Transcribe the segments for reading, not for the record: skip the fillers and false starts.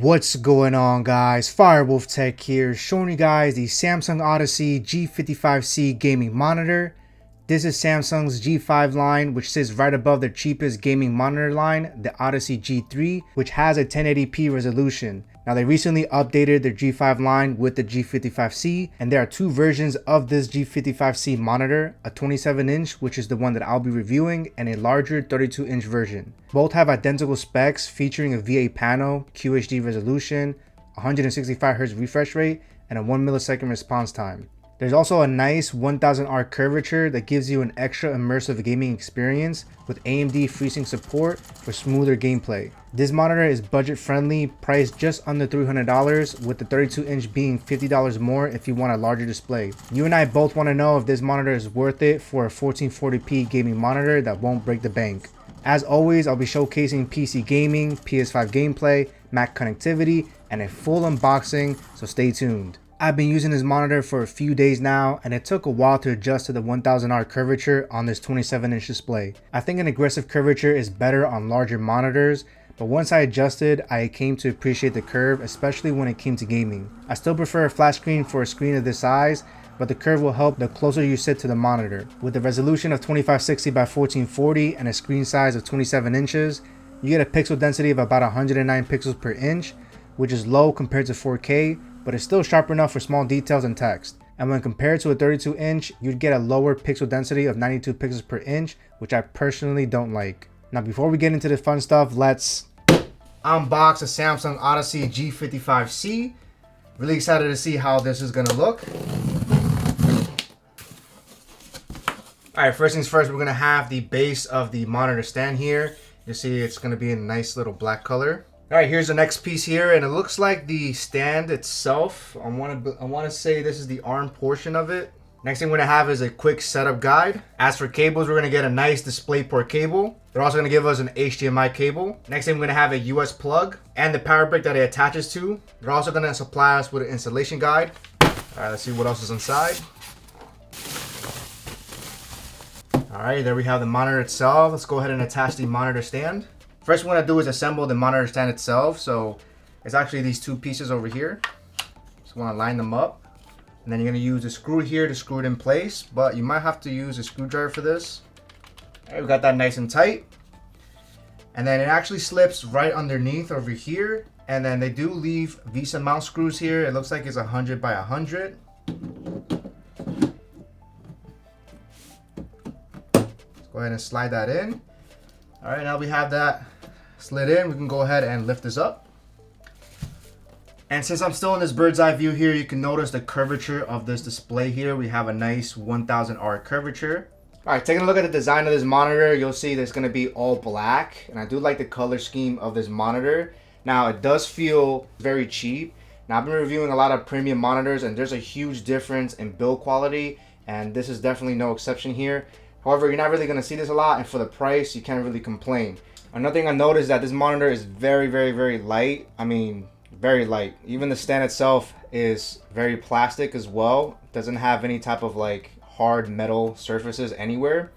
What's going on, guys? Firewolf Tech here, showing you guys the Samsung Odyssey G55C gaming monitor. This is Samsung's G5 line, which sits right above their cheapest gaming monitor line, the Odyssey G3, which has a 1080p resolution. Now, they recently updated their G5 line with the G55C, and there are two versions of this G55C monitor, a 27-inch, which is the one that I'll be reviewing, and a larger 32-inch version. Both have identical specs, featuring a V8 panel, QHD resolution, 165Hz refresh rate, and a 1 millisecond response time. There's also a nice 1000R curvature that gives you an extra immersive gaming experience with AMD FreeSync support for smoother gameplay. This monitor is budget friendly, priced just under $300, with the 32-inch being $50 more if you want a larger display. You and I both want to know if this monitor is worth it for a 1440p gaming monitor that won't break the bank. As always, I'll be showcasing PC gaming, PS5 gameplay, Mac connectivity, and a full unboxing, so stay tuned. I've been using this monitor for a few days now, and it took a while to adjust to the 1000R curvature on this 27-inch display. I think an aggressive curvature is better on larger monitors, but once I adjusted, I came to appreciate the curve, especially when it came to gaming. I still prefer a flat screen for a screen of this size, but the curve will help the closer you sit to the monitor. With a resolution of 2560 by 1440 and a screen size of 27 inches, you get a pixel density of about 109 pixels per inch, which is low compared to 4K, but it's still sharp enough for small details and text. And when compared to a 32-inch, you'd get a lower pixel density of 92 pixels per inch, which I personally don't like. Now, before we get into the fun stuff, let's unbox a Samsung Odyssey G55C. Really excited to see how this is gonna look. Alright, first things first, we're gonna have the base of the monitor stand here. You see it's gonna be in a nice little black color. Alright, here's the next piece here, and it looks like the stand itself. I want to say this is the arm portion of it. Next thing we're going to have is a quick setup guide. As for cables, we're going to get a nice DisplayPort cable. They're also going to give us an HDMI cable. Next thing we're going to have a US plug and the power brick that it attaches to. They're also going to supply us with an installation guide. Alright, let's see what else is inside. Alright, there we have the monitor itself. Let's go ahead and attach the monitor stand. First, what we're going to do is assemble the monitor stand itself. So it's actually these two pieces over here. Just want to line them up. And then you're going to use a screw here to screw it in place. But you might have to use a screwdriver for this. All right, we got that nice and tight. And then it actually slips right underneath over here. And then they do leave Visa mount screws here. It looks like it's 100 by 100. Let's go ahead and slide that in. All right, now we have that slid in, we can go ahead and lift this up. And since I'm still in this bird's eye view here, you can notice the curvature of this display here. We have a nice 1000R curvature. All right, taking a look at the design of this monitor, you'll see that it's gonna be all black. And I do like the color scheme of this monitor. Now, it does feel very cheap. Now, I've been reviewing a lot of premium monitors, and there's a huge difference in build quality. And this is definitely no exception here. However, you're not really going to see this a lot, and for the price, you can't really complain. Another thing I noticed is that this monitor is very, very, very light. I mean, very light. Even the stand itself is very plastic as well. It doesn't have any type of like hard metal surfaces anywhere.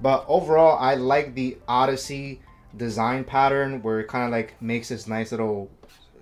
But overall, I like the Odyssey design pattern where it kind of like makes this nice little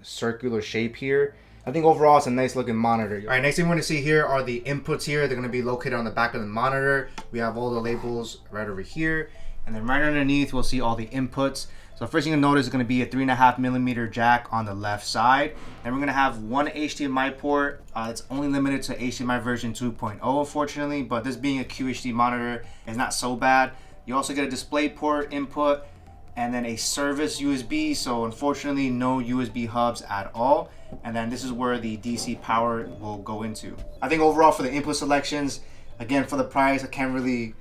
circular shape here. I think overall it's a nice looking monitor. All right, next thing we're gonna see here are the inputs here. They're gonna be located on the back of the monitor. We have all the labels right over here. And then right underneath, we'll see all the inputs. So first thing you'll notice is gonna be a 3.5mm jack on the left side. Then we're gonna have one HDMI port. It's only limited to HDMI version 2.0, unfortunately, but this being a QHD monitor is not so bad. You also get a DisplayPort input and then a service USB. So unfortunately, no USB hubs at all. And then this is where the DC power will go into. I think overall for the input selections, again, for the price, I can't really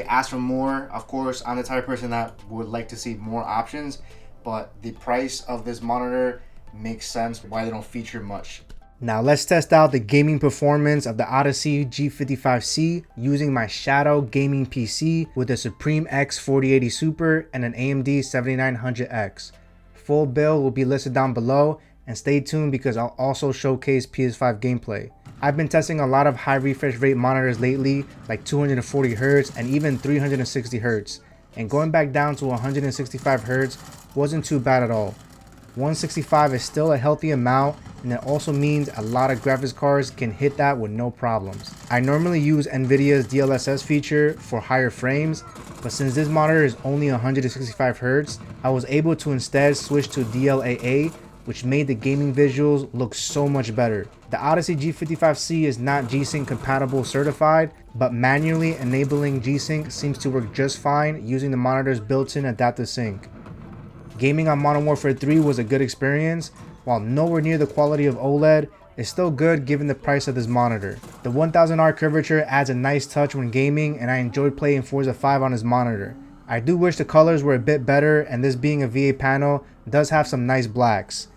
ask for more. Of course, I'm the type of person that would like to see more options, but the price of this monitor makes sense why they don't feature much. Now let's test out the gaming performance of the Odyssey G55C using my Shadow gaming PC with a Supreme X 4080 Super and an AMD 7900X. Full build will be listed down below, and stay tuned because I'll also showcase PS5 gameplay. I've been testing a lot of high refresh rate monitors lately, like 240Hz and even 360Hz, and going back down to 165Hz wasn't too bad at all. 165 is still a healthy amount, and it also means a lot of graphics cards can hit that with no problems. I normally use Nvidia's DLSS feature for higher frames, but since this monitor is only 165 Hz, I was able to instead switch to DLAA, which made the gaming visuals look so much better. The Odyssey G55C is not G-Sync compatible certified, but manually enabling G-Sync seems to work just fine using the monitor's built-in adaptive sync. Gaming on Modern Warfare 3 was a good experience. While nowhere near the quality of OLED, it's still good given the price of this monitor. The 1000R curvature adds a nice touch when gaming, and I enjoyed playing Forza 5 on this monitor. I do wish the colors were a bit better, and this being a VA panel does have some nice blacks.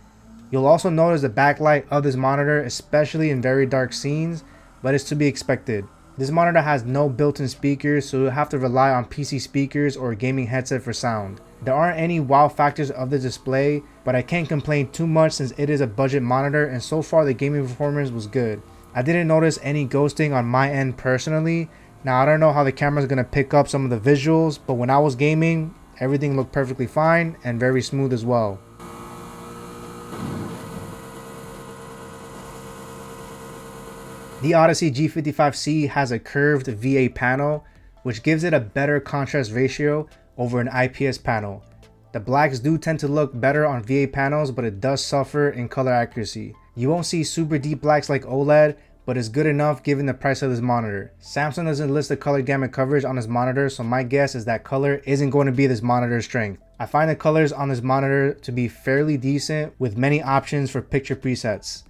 You'll also notice the backlight of this monitor, especially in very dark scenes, but it's to be expected. This monitor has no built-in speakers, so you'll have to rely on PC speakers or a gaming headset for sound. There aren't any wow factors of the display, but I can't complain too much since it is a budget monitor, and so far the gaming performance was good. I didn't notice any ghosting on my end personally. Now I don't know how the camera is going to pick up some of the visuals, but when I was gaming, everything looked perfectly fine and very smooth as well. The Odyssey G55C has a curved VA panel, which gives it a better contrast ratio over an IPS panel. The blacks do tend to look better on VA panels, but it does suffer in color accuracy. You won't see super deep blacks like OLED, but it's good enough given the price of this monitor. Samsung doesn't list the color gamut coverage on this monitor, so my guess is that color isn't going to be this monitor's strength. I find the colors on this monitor to be fairly decent with many options for picture presets.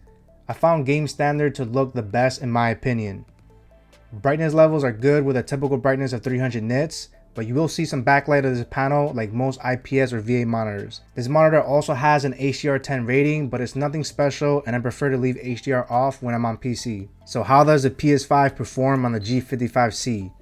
I found game standard to look the best in my opinion. Brightness levels are good with a typical brightness of 300 nits, but you will see some backlight of this panel like most IPS or VA monitors. This monitor also has an HDR10 rating, but it's nothing special, and I prefer to leave HDR off when I'm on PC. So how does the PS5 perform on the G55C?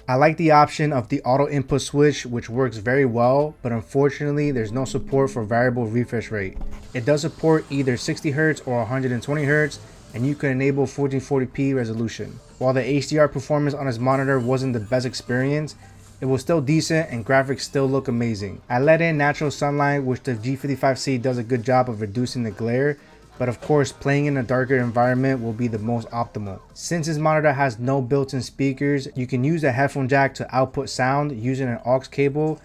I like the option of the auto input switch, which works very well, but unfortunately there's no support for variable refresh rate. It does support either 60Hz or 120Hz, and you can enable 1440p resolution. While the HDR performance on this monitor wasn't the best experience, it was still decent and graphics still look amazing. I let in natural sunlight, which the G55C does a good job of reducing the glare, but of course playing in a darker environment will be the most optimal. Since this monitor has no built-in speakers, you can use a headphone jack to output sound using an aux cable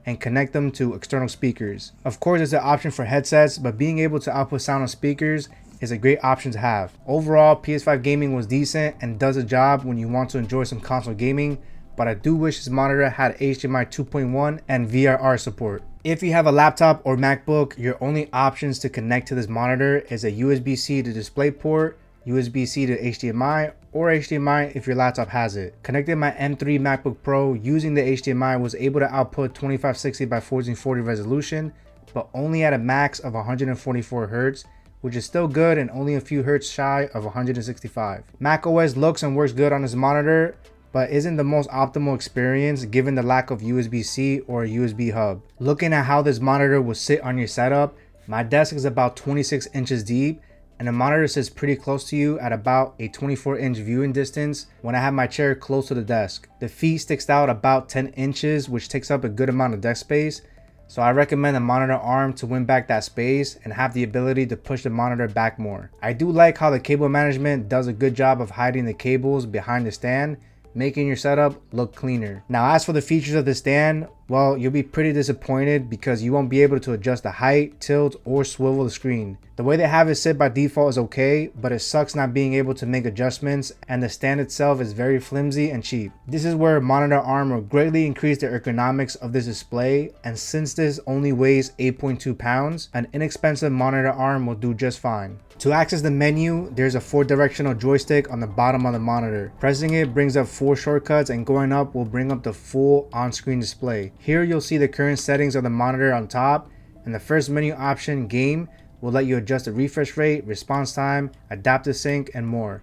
and connect them to external speakers. Of course there's an option for headsets, but being able to output sound on speakers is a great option to have. Overall, PS5 gaming was decent and does a job when you want to enjoy some console gaming, but I do wish this monitor had HDMI 2.1 and VRR support. If you have a laptop or MacBook, your only options to connect to this monitor is a USB-C to DisplayPort, USB-C to HDMI, or HDMI if your laptop has it. Connecting my M3 MacBook Pro using the HDMI was able to output 2560 by 1440 resolution, but only at a max of 144 Hz, which is still good and only a few hertz shy of 165. macOS looks and works good on this monitor, but isn't the most optimal experience given the lack of USB-C or a USB hub. Looking at how this monitor will sit on your setup, my desk is about 26 inches deep, and the monitor sits pretty close to you at about a 24-inch viewing distance when I have my chair close to the desk. The feet sticks out about 10 inches, which takes up a good amount of desk space, so I recommend the monitor arm to win back that space and have the ability to push the monitor back more. I do like how the cable management does a good job of hiding the cables behind the stand, making your setup look cleaner. Now as for the features of the stand, well, you'll be pretty disappointed because you won't be able to adjust the height, tilt, or swivel the screen. The way they have it sit by default is okay, but it sucks not being able to make adjustments, and the stand itself is very flimsy and cheap. This is where a monitor arm will greatly increase the ergonomics of this display, and since this only weighs 8.2 pounds, an inexpensive monitor arm will do just fine. To access the menu, there's a 4-directional joystick on the bottom of the monitor. Pressing it brings up 4 shortcuts, and going up will bring up the full on-screen display. Here you'll see the current settings of the monitor on top, and the first menu option, Game, will let you adjust the refresh rate, response time, adaptive sync, and more.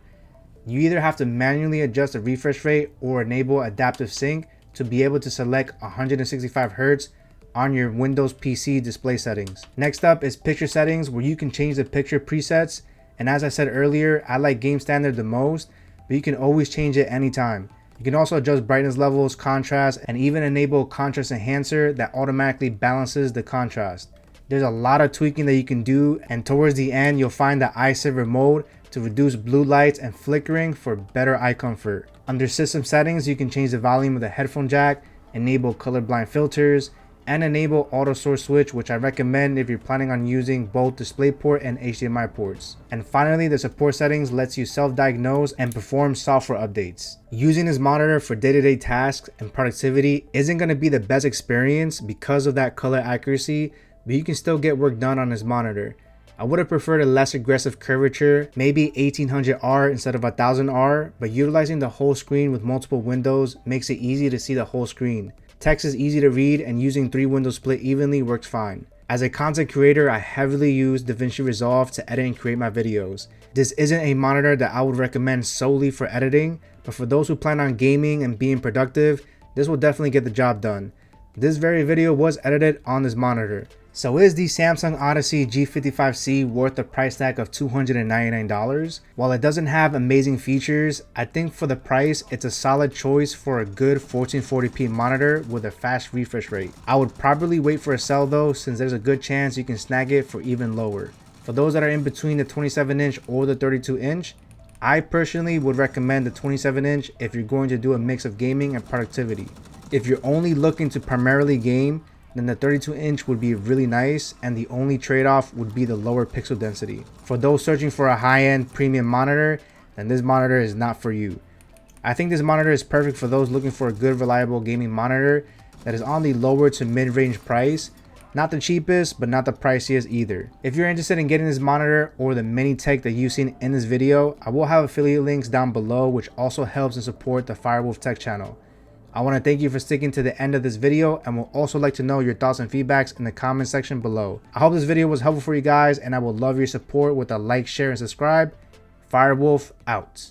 You either have to manually adjust the refresh rate or enable adaptive sync to be able to select 165 Hz on your Windows PC display settings. Next up is picture settings, where you can change the picture presets, and as I said earlier, I like game standard the most, but you can always change it anytime. You can also adjust brightness levels, contrast, and even enable contrast enhancer that automatically balances the contrast. There's a lot of tweaking that you can do, and towards the end you'll find the eye saver mode to reduce blue lights and flickering for better eye comfort. Under system settings, you can change the volume of the headphone jack, enable colorblind filters, and enable auto source switch, which I recommend if you're planning on using both DisplayPort and HDMI ports. And finally, the support settings lets you self-diagnose and perform software updates. Using this monitor for day-to-day tasks and productivity isn't going to be the best experience because of that color accuracy, but you can still get work done on this monitor. I would have preferred a less aggressive curvature, maybe 1800R instead of 1000R, but utilizing the whole screen with multiple windows makes it easy to see the whole screen. Text is easy to read, and using 3 windows split evenly works fine. As a content creator, I heavily use DaVinci Resolve to edit and create my videos. This isn't a monitor that I would recommend solely for editing, but for those who plan on gaming and being productive, this will definitely get the job done. This very video was edited on this monitor. So is the Samsung Odyssey G55C worth the price tag of $299? While it doesn't have amazing features, I think for the price, it's a solid choice for a good 1440p monitor with a fast refresh rate. I would probably wait for a sale though, since there's a good chance you can snag it for even lower. For those that are in between the 27-inch or the 32-inch, I personally would recommend the 27-inch if you're going to do a mix of gaming and productivity. If you're only looking to primarily game, then the 32-inch would be really nice, and the only trade-off would be the lower pixel density. For those searching for a high-end premium monitor, then this monitor is not for you. I think this monitor is perfect for those looking for a good reliable gaming monitor that is on the lower to mid-range price, not the cheapest but not the priciest either. If you're interested in getting this monitor or the mini tech that you've seen in this video, I will have affiliate links down below, which also helps and support the Firewolf Tech channel. I want to thank you for sticking to the end of this video, and would also like to know your thoughts and feedbacks in the comment section below. I hope this video was helpful for you guys, and I would love your support with a like, share, and subscribe. Firewolf out.